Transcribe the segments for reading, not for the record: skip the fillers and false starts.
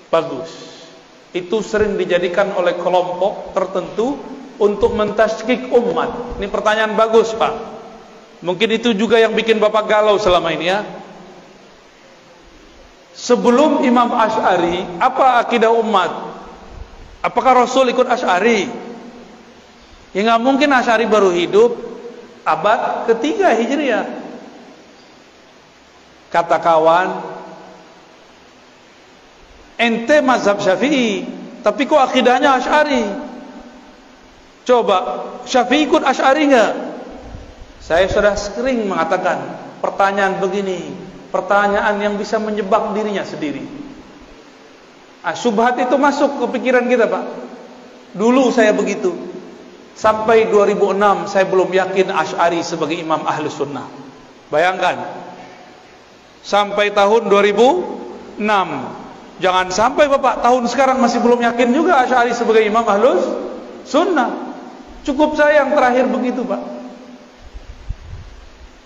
Bagus. Itu sering dijadikan oleh kelompok tertentu untuk mentasykik umat. Ini pertanyaan bagus, Pak. Mungkin itu juga yang bikin Bapak galau selama ini ya. Sebelum Imam Asy'ari, apa akidah umat? Apakah Rasul ikut Asy'ari? Ya nggak mungkin, Asy'ari baru hidup abad ketiga Hijriah. Kata kawan, ente mazhab Syafi'i, tapi kok akidahnya Asy'ari? Coba, Syafi'i ikut Asy'ari nggak? Saya sudah sering mengatakan pertanyaan begini, pertanyaan yang bisa menyebak dirinya sendiri. Syubhat itu masuk ke pikiran kita, Pak. Dulu saya begitu. Sampai 2006 saya belum yakin Asy'ari sebagai imam Ahlus Sunnah. Bayangkan. Sampai tahun 2006. Jangan sampai Bapak tahun sekarang masih belum yakin juga Asy'ari sebagai imam Ahlus Sunnah. Cukup saya yang terakhir begitu, Pak.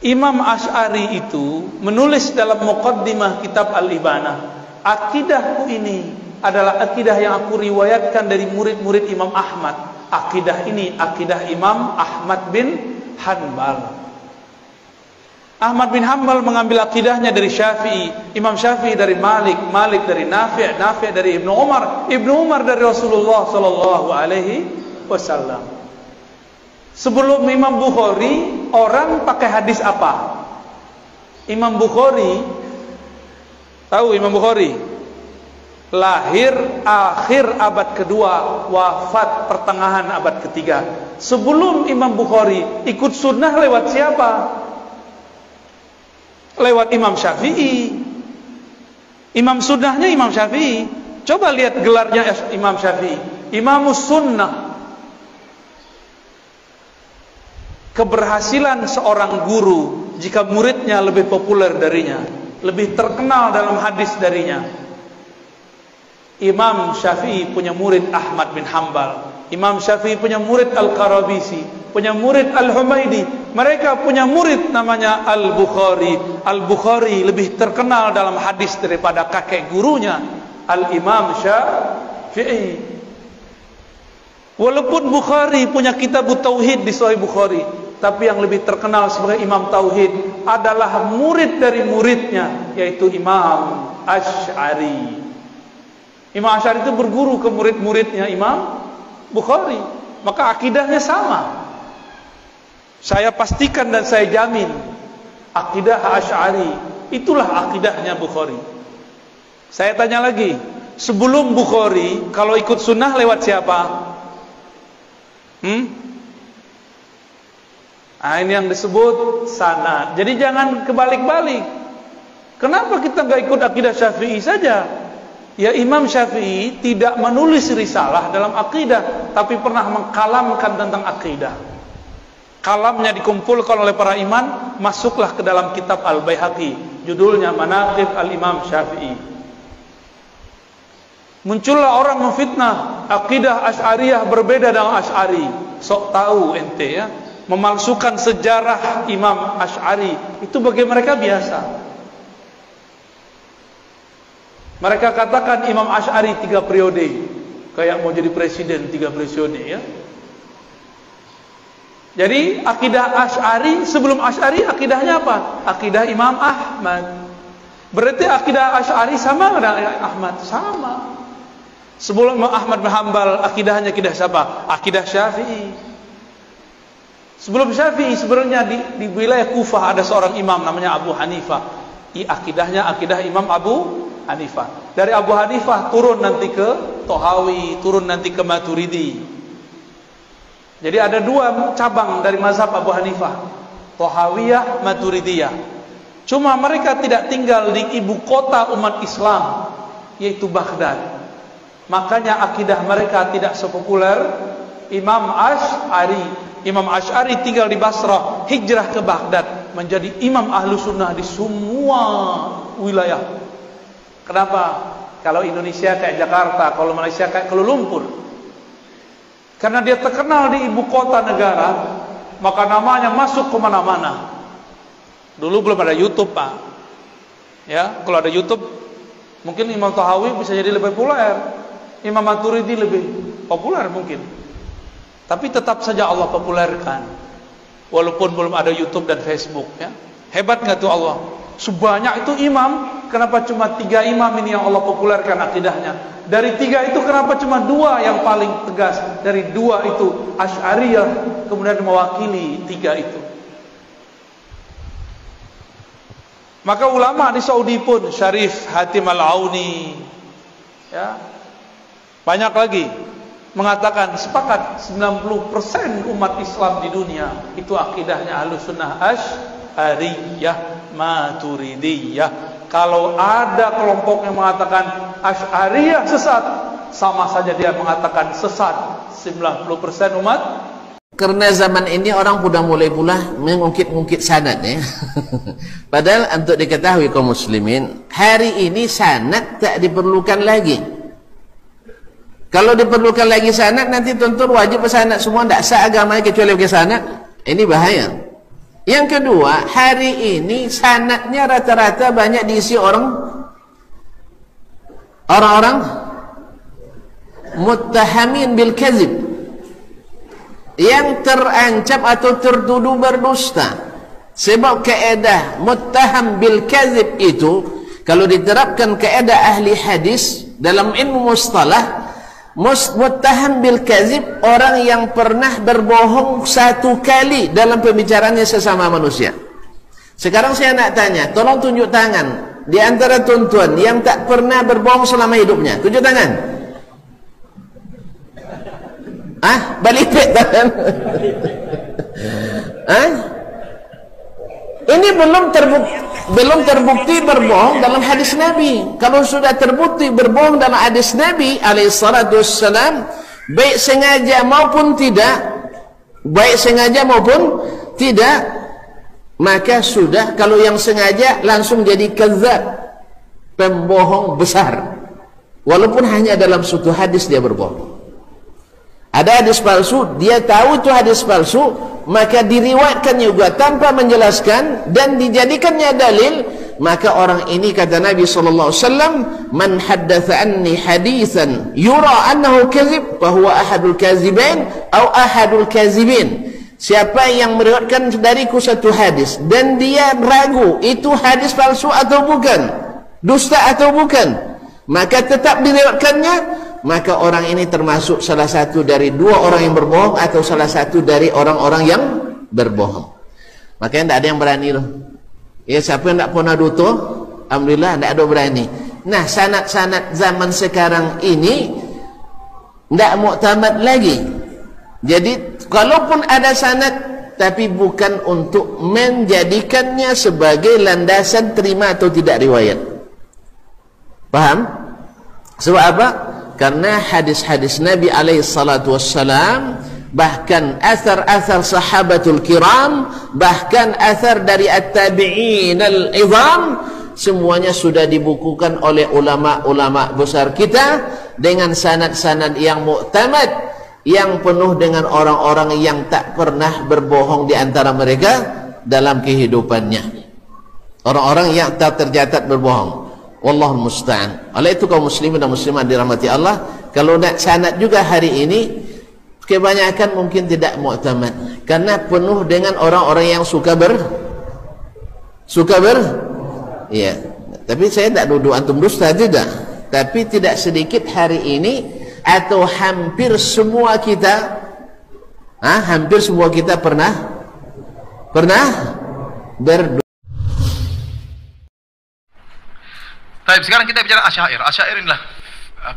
Imam Asy'ari itu menulis dalam muqaddimah kitab Al-Ibanah, akidahku ini adalah akidah yang aku riwayatkan dari murid-murid Imam Ahmad. Akidah ini akidah Imam Ahmad bin Hanbal. Ahmad bin Hanbal mengambil akidahnya dari Syafi'i, Imam Syafi'i dari Malik, Malik dari Nafi', Nafi' dari Ibnu Umar, Ibnu Umar dari Rasulullah sallallahu alaihi wasallam. Sebelum Imam Bukhari, orang pakai hadis apa? Imam Bukhari, tahu Imam Bukhari? Lahir akhir abad kedua, wafat pertengahan abad ketiga. Sebelum Imam Bukhari, ikut sunnah lewat siapa? Lewat Imam Syafi'i. Imam sunnahnya Imam Syafi'i. Coba lihat gelarnya Imam Syafi'i, Imamus Sunnah. Keberhasilan seorang guru jika muridnya lebih populer darinya, lebih terkenal dalam hadis darinya. Imam Syafi'i punya murid Ahmad bin Hanbal, Imam Syafi'i punya murid Al-Qarabisi, punya murid Al-Humaidi, mereka punya murid namanya Al-Bukhari. Al-Bukhari lebih terkenal dalam hadis daripada kakek gurunya Al-Imam Syafi'i. Walaupun Bukhari punya kitab Tauhid di Sahih Bukhari, tapi yang lebih terkenal sebagai Imam Tauhid adalah murid dari muridnya, yaitu Imam Asy'ari. Imam Asy'ari itu berguru ke murid-muridnya Imam Bukhari, maka akidahnya sama. Saya pastikan dan saya jamin akidah Asy'ari itulah akidahnya Bukhari. Saya tanya lagi, sebelum Bukhari kalau ikut sunnah lewat siapa? Nah, ini yang disebut sanad. Jadi jangan kebalik-balik. Kenapa kita nggak ikut akidah Syafi'i saja? Ya, Imam Syafi'i tidak menulis risalah dalam akidah, tapi pernah mengkalamkan tentang akidah. Kalamnya dikumpulkan oleh para imam, masuklah ke dalam kitab Al-Baihaqi, judulnya Manaqib Al-Imam Syafi'i. Muncullah orang memfitnah akidah Asy'ariyah berbeda dengan Asy'ari. Sok tahu ente ya, memalsukan sejarah Imam Asy'ari itu bagi mereka biasa. Mereka katakan Imam Asy'ari 3 periode, kayak mau jadi presiden 3 periode ya. Jadi akidah Asy'ari, sebelum Asy'ari akidahnya apa? Akidah Imam Ahmad. Berarti akidah Asy'ari sama dengan Ahmad? Sama. Sebelum Imam Ahmad bin Hanbal, akidahnya akidah siapa? Akidah Syafi'i. Sebelum Syafi'i sebenarnya di wilayah Kufah ada seorang imam namanya Abu Hanifah. Akidahnya akidah Imam Abu Hanifah. Dari Abu Hanifah turun nanti ke Tohawi, turun nanti ke Maturidi. Jadi ada 2 cabang dari mazhab Abu Hanifah, Tohawiyah, Maturidiyah. Cuma mereka tidak tinggal di ibu kota umat Islam, yaitu Baghdad. Makanya akidah mereka tidak sepopuler Imam Asy'ari. Imam Asy'ari tinggal di Basrah, hijrah ke Baghdad, menjadi imam ahlu sunnah di semua wilayah. Kenapa? Kalau Indonesia kayak Jakarta, kalau Malaysia kayak Kuala Lumpur. Karena dia terkenal di ibu kota negara, maka namanya masuk ke mana-mana. Dulu belum ada YouTube, Pak. Ya, kalau ada YouTube Mungkin Imam Tahawi bisa jadi lebih populer, Imam Maturidi lebih populer mungkin. Tapi tetap saja Allah populerkan, walaupun belum ada YouTube dan Facebook ya. Hebat nggak tuh Allah? Sebanyak itu imam, kenapa cuma 3 imam ini yang Allah populerkan akidahnya? Dari 3 itu kenapa cuma 2 yang paling tegas? Dari 2 itu Asy'ariyah kemudian mewakili 3 itu. Maka ulama di Saudi pun, Syarif Hatim Al-Auni ya, banyak lagi mengatakan sepakat 90% umat Islam di dunia itu akidahnya Ahlussunnah Asy'ariyah Maturidiyah. Kalau ada kelompok yang mengatakan Asy'ariyah sesat, sama saja dia mengatakan sesat 90% umat. Karena zaman ini orang sudah mulai pula mengungkit-ungkit sanad ya. Padahal untuk diketahui kaum muslimin, hari ini sanad tak diperlukan lagi. Kalau diperlukan lagi sanad, nanti tuntut wajib sanad semua, tidak sah agamanya kecuali pakai sanad. Ini bahaya. Yang kedua, hari ini sanadnya rata-rata banyak diisi orang-orang muttahamin bil kadzib, yang terancam atau tertuduh berdusta. Sebab kaedah muttaham bil kadzib itu, kalau diterapkan kaedah ahli hadis dalam ilmu mustalah, muttaham bil kadzib orang yang pernah berbohong 1 kali dalam pembicaraannya sesama manusia. Sekarang saya nak tanya, tolong tunjuk tangan di antara tuan-tuan yang tak pernah berbohong selama hidupnya. Tunjuk tangan. Balipet tangan. Ini belum terbukti berbohong dalam hadis Nabi. Kalau sudah terbukti berbohong dalam hadis Nabi alaihissalatu wassalam, baik sengaja maupun tidak, maka sudah. Kalau yang sengaja langsung jadi kadzab, pembohong besar, walaupun hanya dalam suatu hadis dia berbohong. Ada hadis palsu, dia tahu itu hadis palsu, maka diriwayatkan juga tanpa menjelaskan dan dijadikannya dalil. Maka orang ini, kata Nabi sallallahu alaihi wasallam, man haddatsa anni haditsan yura annahu kadzib fa huwa ahadul kadzibain atau ahadul kadzibin. Siapa yang meriwayatkan dariku satu hadis dan dia ragu itu hadis palsu atau bukan, dusta atau bukan, maka tetap diriwayatkannya, maka orang ini termasuk salah satu dari 2 orang yang berbohong atau salah satu dari orang-orang yang berbohong. Makanya tidak ada yang berani loh. Ya, siapa yang tidak pernah duto, alhamdulillah tidak ada berani. Nah, sanad-sanad zaman sekarang ini tidak muktamad lagi. Jadi kalaupun ada sanad, tapi bukan untuk menjadikannya sebagai landasan terima atau tidak riwayat. Paham? Sebab apa? Karena hadis-hadis Nabi alaihissalatu wassalam, bahkan asar-asar sahabatul kiram, bahkan asar dari at-tabi'in al-izam, semuanya sudah dibukukan oleh ulama-ulama besar kita dengan sanad-sanad yang muktamad, yang penuh dengan orang-orang yang tak pernah berbohong di antara mereka dalam kehidupannya, orang-orang yang tak tercatat berbohong. Wallahu musta'an. Oleh itu kaum muslimin dan muslimat dirahmati Allah, kalau nak sanad juga hari ini kebanyakan mungkin tidak muktamad, karena penuh dengan orang-orang yang suka ya. Tapi saya tidak duduk antum dusta, tidak. Tapi tidak sedikit hari ini, atau hampir semua kita pernah berdusta. Baik, sekarang kita bicara Asy'ariyah. Asy'ariyah inilah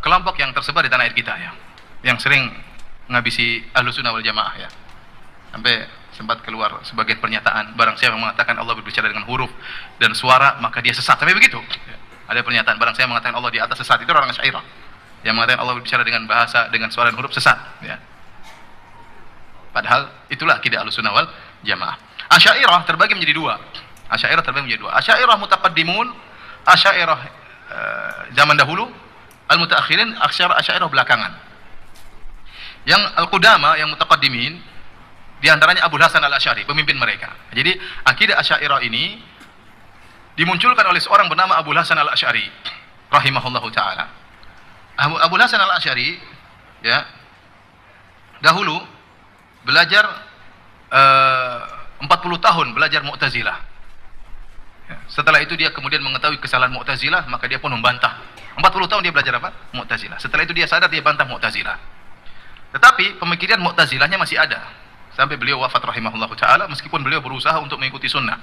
kelompok yang tersebar di tanah air kita ya, yang sering menghabisi Ahlussunnah wal Jamaah ya. Sampai sempat keluar sebagian pernyataan, barang siapa yang mengatakan Allah berbicara dengan huruf dan suara maka dia sesat. Sampai begitu. Ya. Ada pernyataan, barang siapa mengatakan Allah di atas sesat, itu orang Asy'ariyah. Yang mengatakan Allah berbicara dengan bahasa, dengan suara dan huruf sesat ya. Padahal itulah akidah Ahlussunnah wal Jamaah. Asy'ariyah terbagi menjadi 2. Asy'ariyah mutaqaddimun, Asy'ariyah zaman dahulu, al-mutaakhirin, Asy'ariyah belakangan. Yang al-qudama, yang mutaqaddimin, di antaranya Abu Hasan al-Asy'ari, pemimpin mereka. Jadi akidah Asy'ariyah ini dimunculkan oleh seorang bernama Abu Hasan al-Asy'ari. rahimahullahu taala. Abu Hasan Al-Asy'ari ya dahulu belajar 40 tahun belajar Mu'tazilah. Ya, setelah itu dia kemudian mengetahui kesalahan Mu'tazilah, maka dia pun membantah. 40 tahun dia belajar apa? Mu'tazilah. Setelah itu dia sadar, dia bantah Mu'tazilah. Tetapi pemikiran Mu'tazilahnya masih ada sampai beliau wafat rahimahullahu taala, meskipun beliau berusaha untuk mengikuti sunnah.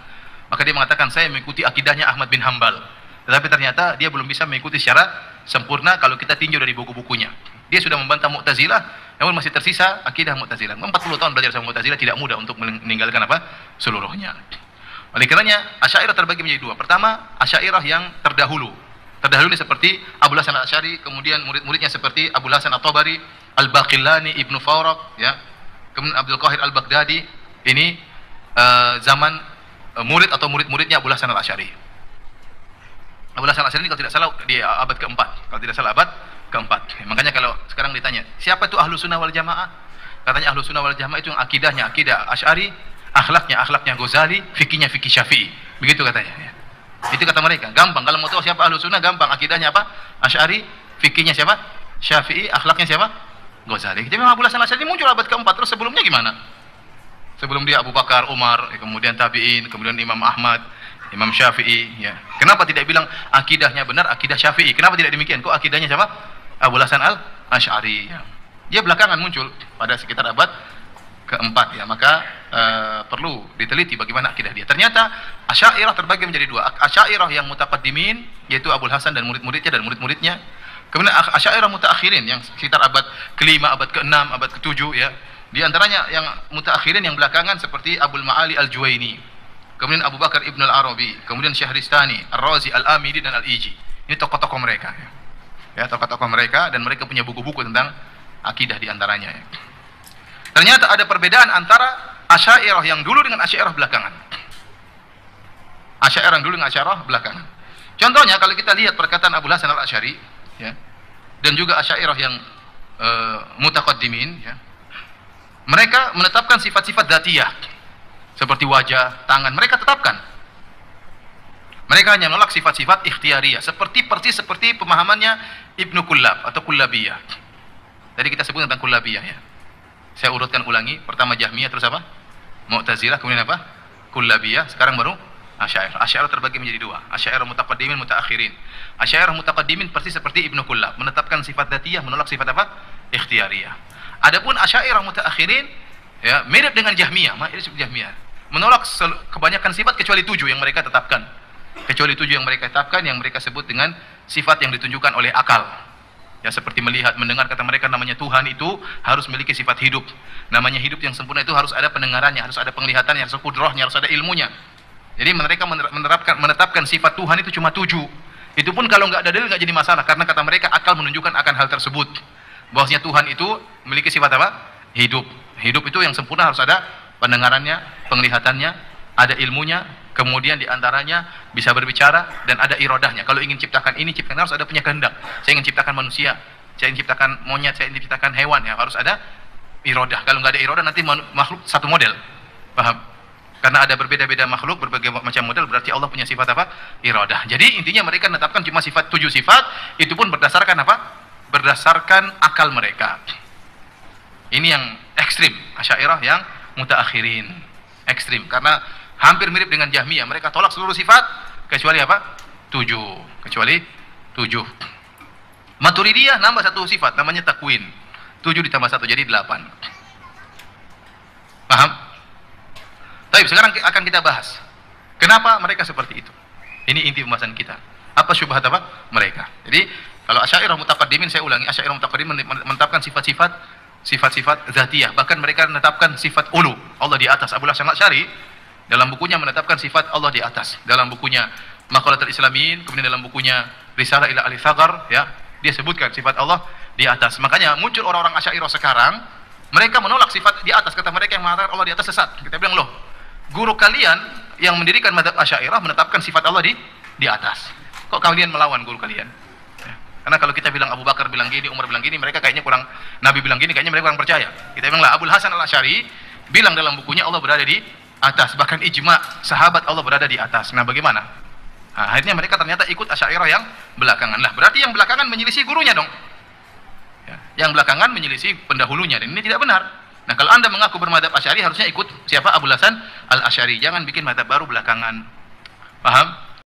Maka dia mengatakan, saya mengikuti akidahnya Ahmad bin Hambal. Tetapi ternyata dia belum bisa mengikuti secara sempurna kalau kita tinjau dari buku-bukunya. Dia sudah membantah Mu'tazilah, namun masih tersisa akidah Mu'tazilah. 40 tahun belajar sama Mu'tazilah tidak mudah untuk meninggalkan apa? Seluruhnya. Oleh karenanya, Asy'ariyah terbagi menjadi dua. Pertama, Asy'ariyah yang terdahulu. Terdahulu ini seperti Abu Hasan Al-Asy'ari, kemudian murid-muridnya seperti Abu Hasan At-Tabari, Al-Baqillani, Ibnu Faraq, ya. Kemudian Abdul Qahir Al-Baghdadi. Ini zaman murid atau murid-muridnya Abu Hasan Al-Asy'ari. Abu Hasan Al-Asy'ari ini kalau tidak salah di abad keempat. Kalau tidak salah abad keempat. Makanya kalau sekarang ditanya, siapa itu Ahlus Sunnah wal Jamaah? Katanya Ahlus Sunnah wal Jamaah itu yang akidahnya akidah Asy'ari, akhlaknya Ghazali, fikihnya fikih Syafi'i. Begitu katanya. Ya. Itu kata mereka. Gampang. Kalau mau tahu siapa Ahlus Sunnah, gampang. Akidahnya apa? Asy'ari, fikihnya siapa? Syafi'i, akhlaknya siapa? Ghazali. Jadi memang Abu Hasan Al-Asy'ari muncul abad keempat. Terus sebelumnya gimana? Sebelum dia Abu Bakar, Umar, kemudian Tabi'in, kemudian Imam Ahmad, Imam Syafi'i, ya. Kenapa tidak bilang akidahnya benar, akidah Syafi'i? Kenapa tidak demikian? Kok akidahnya siapa? Abu Hasan Al-Asy'ari. Ya. Dia belakangan muncul pada sekitar abad keempat, ya. Maka perlu diteliti bagaimana akidah dia. Ternyata Asy'ariyah terbagi menjadi dua. Asy'ariyah yang mutaqaddimin, yaitu Abu Hasan dan murid-muridnya. Kemudian Asy'ariyah mutaakhirin yang sekitar abad ke-5, abad ke-6, abad ke-7, ya. Di antaranya yang mutaakhirin yang belakangan seperti Abul Ma'ali Al-Juwaini. Kemudian Abu Bakar Ibn Al-Arabi, kemudian Syahristani, Ar-Razi, Al-Amidi, dan Al-Iji. Ini tokoh-tokoh mereka. Ya, tokoh-tokoh mereka, dan mereka punya buku-buku tentang akidah di antaranya. Ya. Ternyata ada perbedaan antara Asy'ariyah yang dulu dengan Asy'ariyah belakangan. Asy'ariyah yang dulu dengan Asy'ariyah belakangan. Contohnya, kalau kita lihat perkataan Abu Hasan Al-Asy'ari, ya, dan juga Asy'ariyah yang mutaqaddimin, ya, mereka menetapkan sifat-sifat dzatiyah. Seperti wajah, tangan, mereka tetapkan. Mereka hanya menolak sifat-sifat ikhtiyariyah, persis seperti pemahamannya Ibnu Kullab atau Kullabiyah. Tadi kita sebut tentang Kullabiyah, ya. Saya urutkan ulangi, pertama Jahmiyah, terus apa? Mu'tazilah, kemudian apa? Kullabiyah, sekarang baru Asy'ariyah. Asy'ariyah terbagi menjadi dua. Asy'ariyah mutaqaddimin, mutaakhirin. Asy'ariyah mutaqaddimin persis seperti Ibnu Kullab, menetapkan sifat dzatiyah, menolak sifat apa? Ikhtiyariyah. Adapun Asy'ariyah mutaakhirin, ya, mirip dengan Jahmiyah, menolak kebanyakan sifat kecuali 7 yang mereka tetapkan. Kecuali 7 yang mereka tetapkan, yang mereka sebut dengan sifat yang ditunjukkan oleh akal. Ya, seperti melihat, mendengar, kata mereka namanya Tuhan itu harus memiliki sifat hidup. Namanya hidup yang sempurna itu harus ada pendengarannya, harus ada penglihatannya, harus ada kudrahnya, harus ada ilmunya. Jadi mereka menetapkan sifat Tuhan itu cuma 7. Itu pun kalau nggak ada dalil nggak jadi masalah, karena kata mereka akal menunjukkan akan hal tersebut. Bahwasanya Tuhan itu memiliki sifat apa? Hidup. Hidup itu yang sempurna harus ada pendengarannya, penglihatannya, ada ilmunya, kemudian diantaranya bisa berbicara dan ada irodahnya. Kalau ingin ciptakan ini, ciptakan harus ada punya kehendak. Saya ingin ciptakan manusia, saya ingin ciptakan monyet, saya ingin ciptakan hewan, ya harus ada irodah. Kalau nggak ada irodah nanti makhluk satu model, paham? Karena ada berbeda-beda makhluk, berbagai macam model, berarti Allah punya sifat apa? Irodah. Jadi intinya mereka menetapkan cuma 7 sifat, itu pun berdasarkan apa? Berdasarkan akal mereka. Ini yang ekstrim, Asy'ariyah yang mutaakhirin, ekstrim, karena hampir mirip dengan Jahmiyah. Mereka tolak seluruh sifat kecuali apa? 7, kecuali 7. Maturidiyah nambah 1 sifat, namanya takwin. 7 ditambah 1 jadi 8. Paham? Baik, sekarang akan kita bahas kenapa mereka seperti itu. Ini inti pembahasan kita. Apa syubhat apa mereka? Jadi kalau Asy'ariyah mutaqaddimin, saya ulangi, Asy'ariyah mutaqaddimin menetapkan sifat-sifat dzatiyah, bahkan mereka menetapkan sifat ulu, Allah di atas. Abu Hasan Al-Asy'ari dalam bukunya menetapkan sifat Allah di atas. Dalam bukunya Maqalatul Islamin, kemudian dalam bukunya Risalah ila Ahli Tsaghar, ya, dia sebutkan sifat Allah di atas. Makanya muncul orang-orang Asy'ariyah sekarang, mereka menolak sifat di atas. Kata mereka yang mengatakan Allah di atas sesat. Kita bilang, loh, guru kalian yang mendirikan mazhab Asy'ariyah menetapkan sifat Allah di atas. Kok kalian melawan guru kalian? Karena kalau kita bilang Abu Bakar bilang gini, Umar bilang gini, mereka kayaknya kurang, Nabi bilang gini, kayaknya mereka kurang percaya. Kita bilang lah, Abu Hasan Al-Asy'ari bilang dalam bukunya Allah berada di atas, bahkan ijma sahabat Allah berada di atas. Nah, bagaimana? Nah, akhirnya mereka ternyata ikut Asy'ariyah yang belakangan. Lah, berarti yang belakangan menyelisih gurunya dong. Ya, yang belakangan menyelisih pendahulunya, dan ini tidak benar. Nah, kalau Anda mengaku bermadzhab Asy'ari harusnya ikut siapa? Abul Hasan Al-Asy'ari. Jangan bikin madzhab baru belakangan. Paham?